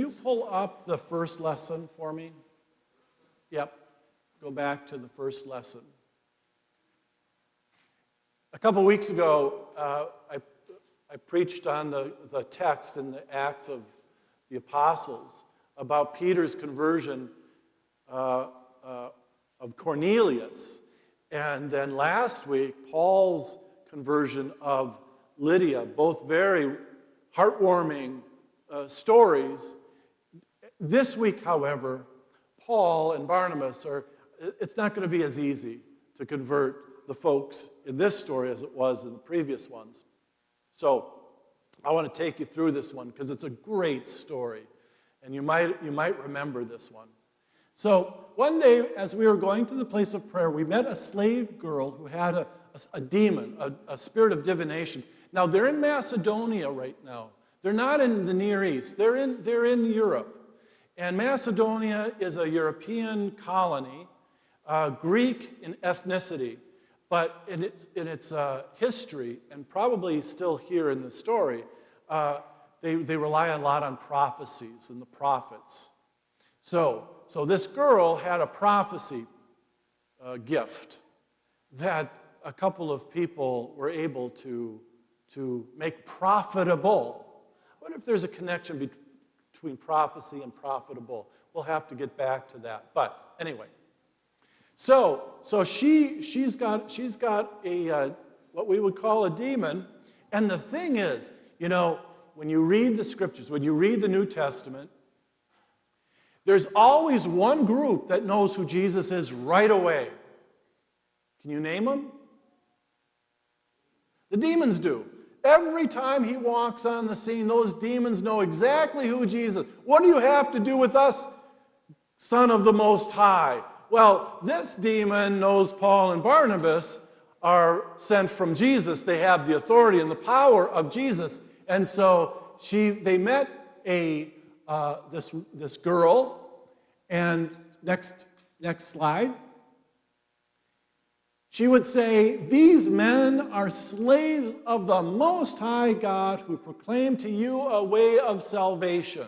you pull up the first lesson for me? Yep. Go back to the first lesson. A couple weeks ago, I preached on the text in the Acts of the Apostles about Peter's conversion of Cornelius. And then last week, Paul's conversion of Lydia, both very heartwarming stories. This week, however, Paul and Barnabas it's not going to be as easy to convert the folks in this story as it was in the previous ones. So I want to take you through this one because it's a great story, and you might remember this one. So one day, as we were going to the place of prayer, we met a slave girl who had a demon, a spirit of divination. Now, they're in Macedonia right now. They're not in the Near East. They're in Europe. And Macedonia is a European colony, Greek in ethnicity, but in its history, and probably still here in the story, they rely a lot on prophecies and the prophets. So this girl had a prophecy gift that a couple of people were able to make profitable. I wonder if there's a connection between prophecy and profitable. We'll have to get back to that. But anyway, so she's got a what we would call a demon. And the thing is, when you read the scriptures, when you read the New Testament, there's always one group that knows who Jesus is right away. Can you name them? The demons do. Every time he walks on the scene, those demons know exactly who Jesus is. What do you have to do with us, Son of the Most High? Well, this demon knows Paul and Barnabas are sent from Jesus. They have the authority and the power of Jesus. And so they met this girl. And next slide. She would say, "These men are slaves of the Most High God who proclaim to you a way of salvation."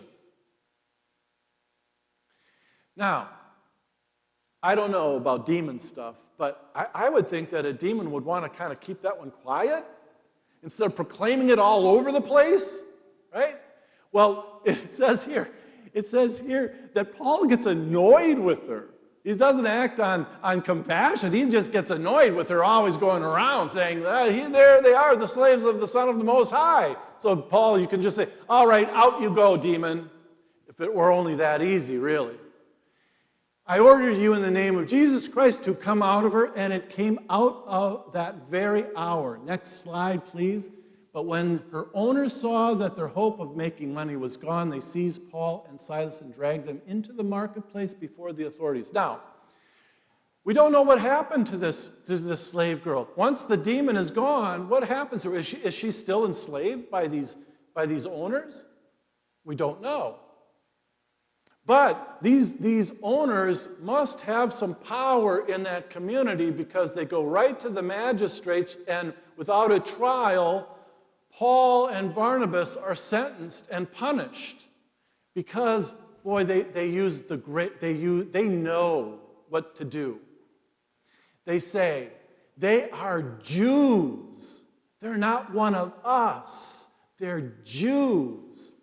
Now, I don't know about demon stuff, but I would think that a demon would want to kind of keep that one quiet instead of proclaiming it all over the place, right? Well, it says here that Paul gets annoyed with her. He doesn't act on compassion. He just gets annoyed with her always going around saying, there they are, the slaves of the Son of the Most High. So Paul, you can just say, all right, out you go, demon, if it were only that easy, really. "I order you in the name of Jesus Christ to come out of her," and it came out of that very hour. Next slide, please. "But when her owners saw that their hope of making money was gone, they seized Paul and Silas and dragged them into the marketplace before the authorities." Now, we don't know what happened to this slave girl. Once the demon is gone, what happens to her? Is she still enslaved by these owners? We don't know. But these owners must have some power in that community because they go right to the magistrates, and without a trial, Paul and Barnabas are sentenced and punished because, boy, they know what to do. They say, "They are Jews. They're not one of us. They're Jews."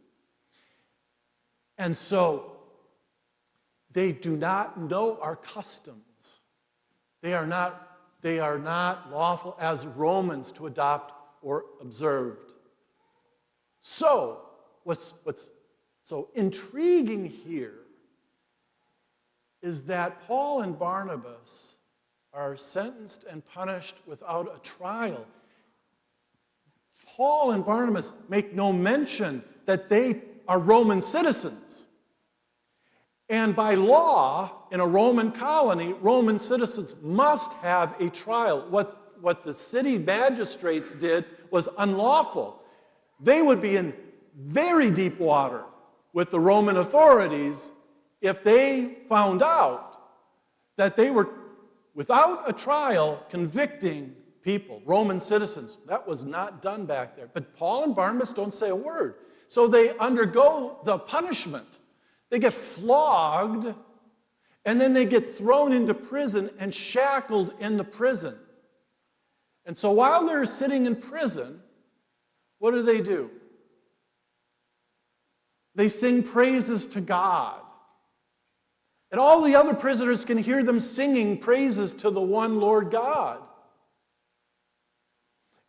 And so they do not know our customs. They are not lawful as Romans to adopt or observed. So, what's so intriguing here is that Paul and Barnabas are sentenced and punished without a trial. Paul and Barnabas make no mention that they are Roman citizens. And by law, in a Roman colony, Roman citizens must have a trial. What the city magistrates did was unlawful. They would be in very deep water with the Roman authorities if they found out that they were, without a trial, convicting people, Roman citizens. That was not done back there. But Paul and Barnabas don't say a word. So they undergo the punishment They get flogged, and then they get thrown into prison and shackled in the prison. And so while they're sitting in prison, what do? They sing praises to God. And all the other prisoners can hear them singing praises to the one Lord God.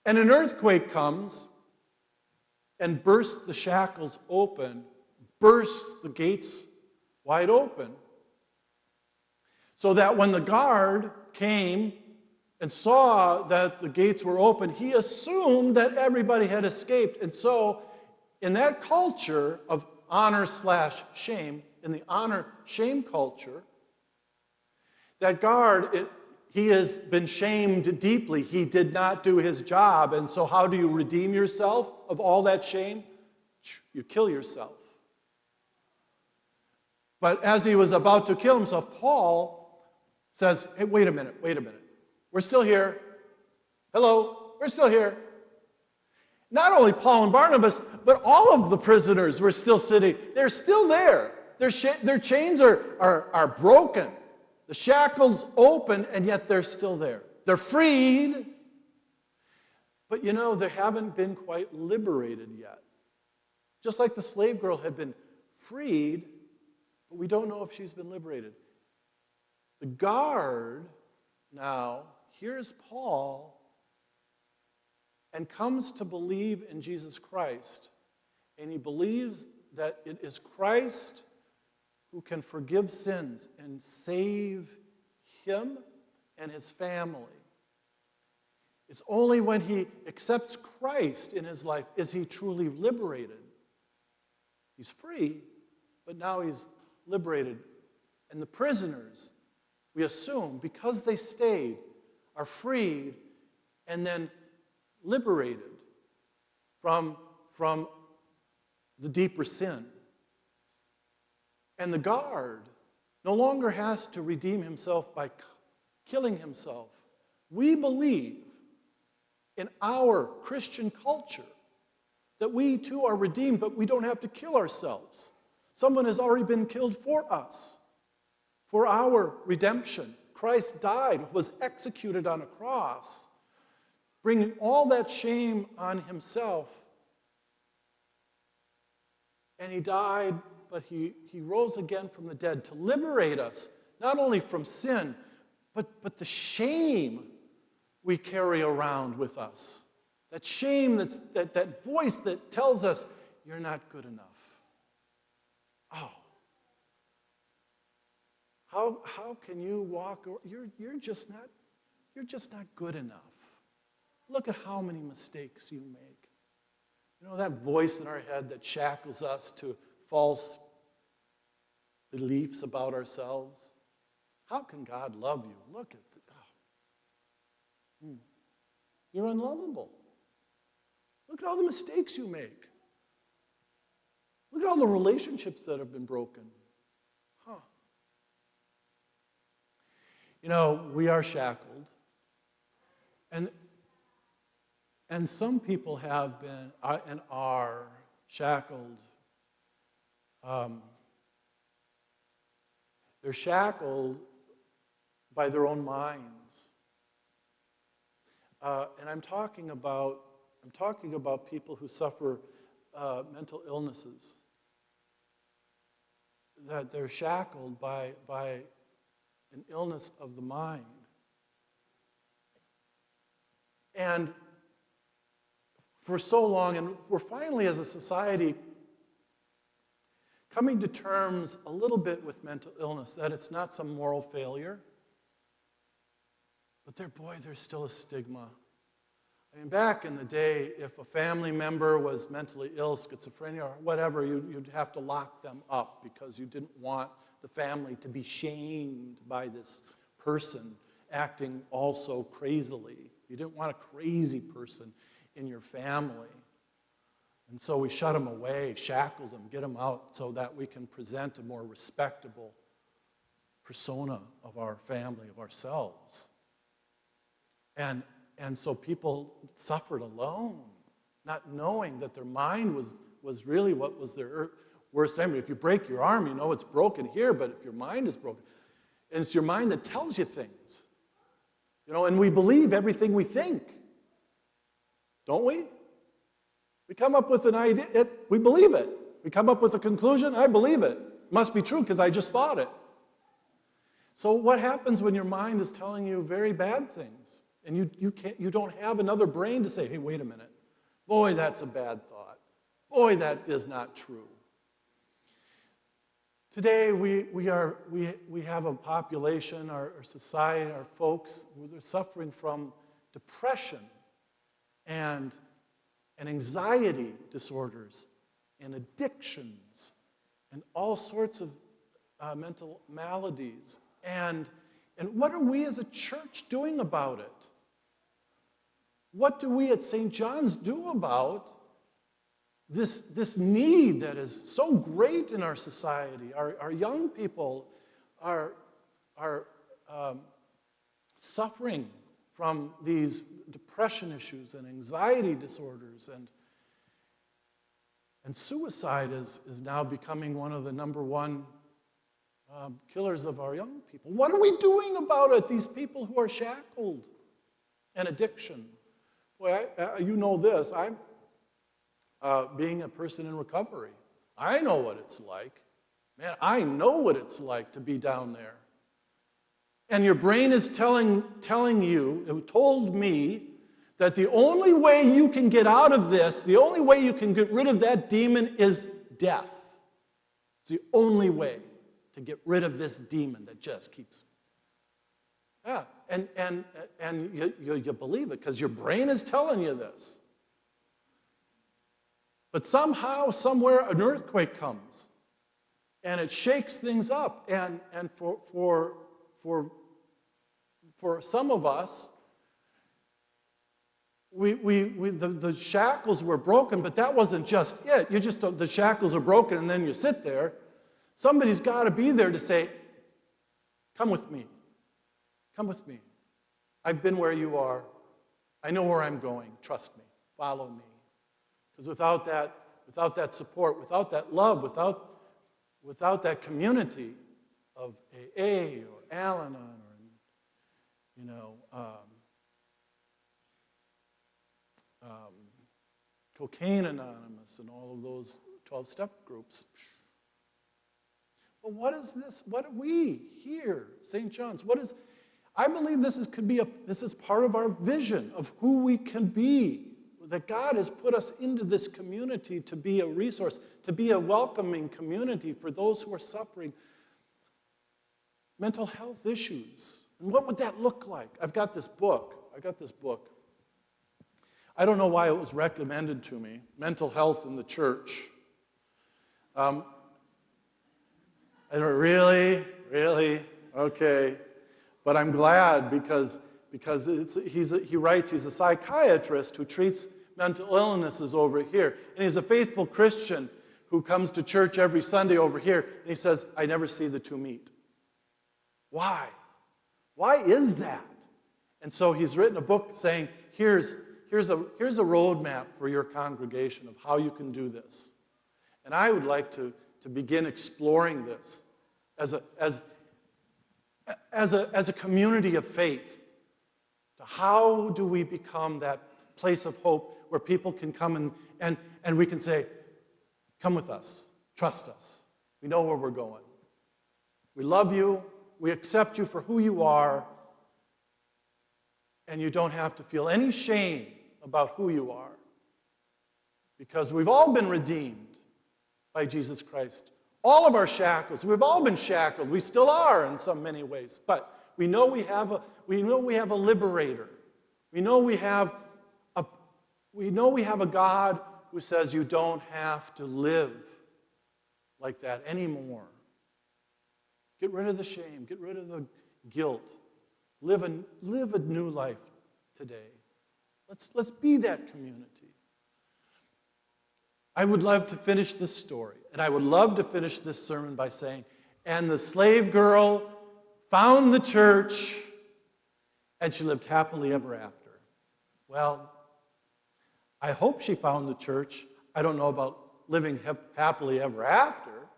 And an earthquake comes and bursts the shackles open, bursts the gates wide open, so that when the guard came and saw that the gates were open, he assumed that everybody had escaped. And so, in that culture of honor/shame, in the honor-shame culture, that guard, he has been shamed deeply. He did not do his job. And so how do you redeem yourself of all that shame? You kill yourself. But as he was about to kill himself, Paul says, hey, wait a minute. We're still here. Hello, we're still here. Not only Paul and Barnabas, but all of the prisoners were still sitting. They're still there. Their chains are broken. The shackles open, and yet they're still there. They're freed. But they haven't been quite liberated yet. Just like the slave girl had been freed, but we don't know if she's been liberated. The guard now hears Paul and comes to believe in Jesus Christ. And he believes that it is Christ who can forgive sins and save him and his family. It's only when he accepts Christ in his life is he truly liberated. He's free, but now he's liberated. And the prisoners, we assume, because they stayed, are freed and then liberated from the deeper sin. And the guard no longer has to redeem himself by killing himself. We believe in our Christian culture that we too are redeemed, but we don't have to kill ourselves. Someone has already been killed for us, for our redemption. Christ died, was executed on a cross, bringing all that shame on himself. And he died, but he rose again from the dead to liberate us, not only from sin, but the shame we carry around with us. That shame, that voice that tells us, you're not good enough. Oh. How can you walk? You're just not good enough. Look at how many mistakes you make. That voice in our head that shackles us to false beliefs about ourselves. How can God love you? Look at You're unlovable. Look at all the mistakes you make. Look at all the relationships that have been broken. We are shackled. And some people have been and are shackled. They're shackled by their own minds. And I'm talking about people who suffer mental illnesses. That they're shackled by an illness of the mind. And for so long, and we're finally as a society coming to terms a little bit with mental illness, that it's not some moral failure, but there's still a stigma. Back in the day, if a family member was mentally ill, schizophrenia or whatever, you'd have to lock them up because you didn't want the family to be shamed by this person acting all so crazily. You didn't want a crazy person in your family. And so we shut them away, shackled them, get them out so that we can present a more respectable persona of our family, of ourselves. And so people suffered alone, not knowing that their mind was really what was worst enemy. If you break your arm, you know it's broken here, but if your mind is broken, and it's your mind that tells you things. And we believe everything we think. Don't we? We come up with an idea, we believe it. We come up with a conclusion, I believe it. It must be true because I just thought it. So what happens when your mind is telling you very bad things? And you don't have another brain to say, hey, wait a minute. Boy, that's a bad thought. Boy, that is not true. Today, we have a population, our society, our folks, who are suffering from depression and anxiety disorders and addictions and all sorts of mental maladies. And what are we as a church doing about it? What do we at St. John's do about this need that is so great in our society? Our young people are suffering from these depression issues and anxiety disorders, and suicide is now becoming one of the number one killers of our young people. What are we doing about it? These people who are shackled and addiction. Boy, you know this. I'm being a person in recovery. I know what it's like. Man, I know what it's like to be down there. And your brain is telling you, it told me, that the only way you can get out of this, the only way you can get rid of that demon is death. It's the only way to get rid of this demon that just keeps. Yeah, and you believe it because your brain is telling you this. But somehow, somewhere, an earthquake comes, and it shakes things up. And for some of us, the shackles were broken, but that wasn't just it. The shackles are broken, and then you sit there. Somebody's got to be there to say, "Come with me. Come with me. I've been where you are. I know where I'm going. Trust me. Follow me." Because without that support, without that love, without that community of AA or Al-Anon or Cocaine Anonymous and all of those 12-step groups. But what is this? What are we here, St. John's? I believe this is part of our vision of who we can be. That God has put us into this community to be a resource, to be a welcoming community for those who are suffering mental health issues. And what would that look like? I've got this book. I don't know why it was recommended to me, Mental Health in the Church. I don't really? Okay. But I'm glad because he writes he's a psychiatrist who treats mental illnesses over here. And he's a faithful Christian who comes to church every Sunday over here. And he says, I never see the two meet. Why? Why is that? And so he's written a book saying, here's a roadmap for your congregation of how you can do this. And I would like to begin exploring this as a community of faith. How do we become that place of hope where people can come and we can say, come with us, trust us. We know where we're going. We love you. We accept you for who you are. And you don't have to feel any shame about who you are. Because we've all been redeemed by Jesus Christ. All of our shackles, we've all been shackled. We still are in many ways. But we know we have a liberator. We know we have a God who says you don't have to live like that anymore. Get rid of the shame. Get rid of the guilt. Live a new life today. Let's be that community. I would love to finish this story, and I would love to finish this sermon by saying, and the slave girl found the church, and she lived happily ever after. Well, I hope she found the church. I don't know about living happily ever after.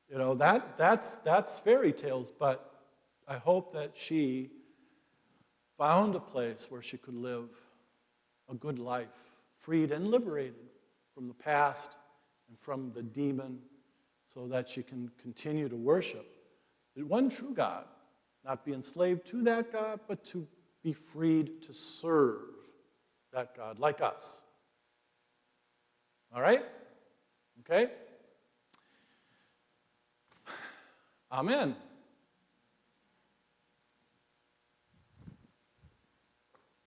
You know, that's fairy tales, but I hope that she found a place where she could live a good life, freed and liberated from the past and from the demon, so that she can continue to worship the one true God, not be enslaved to that God, but to be freed to serve that God like us. All right? Okay? Amen.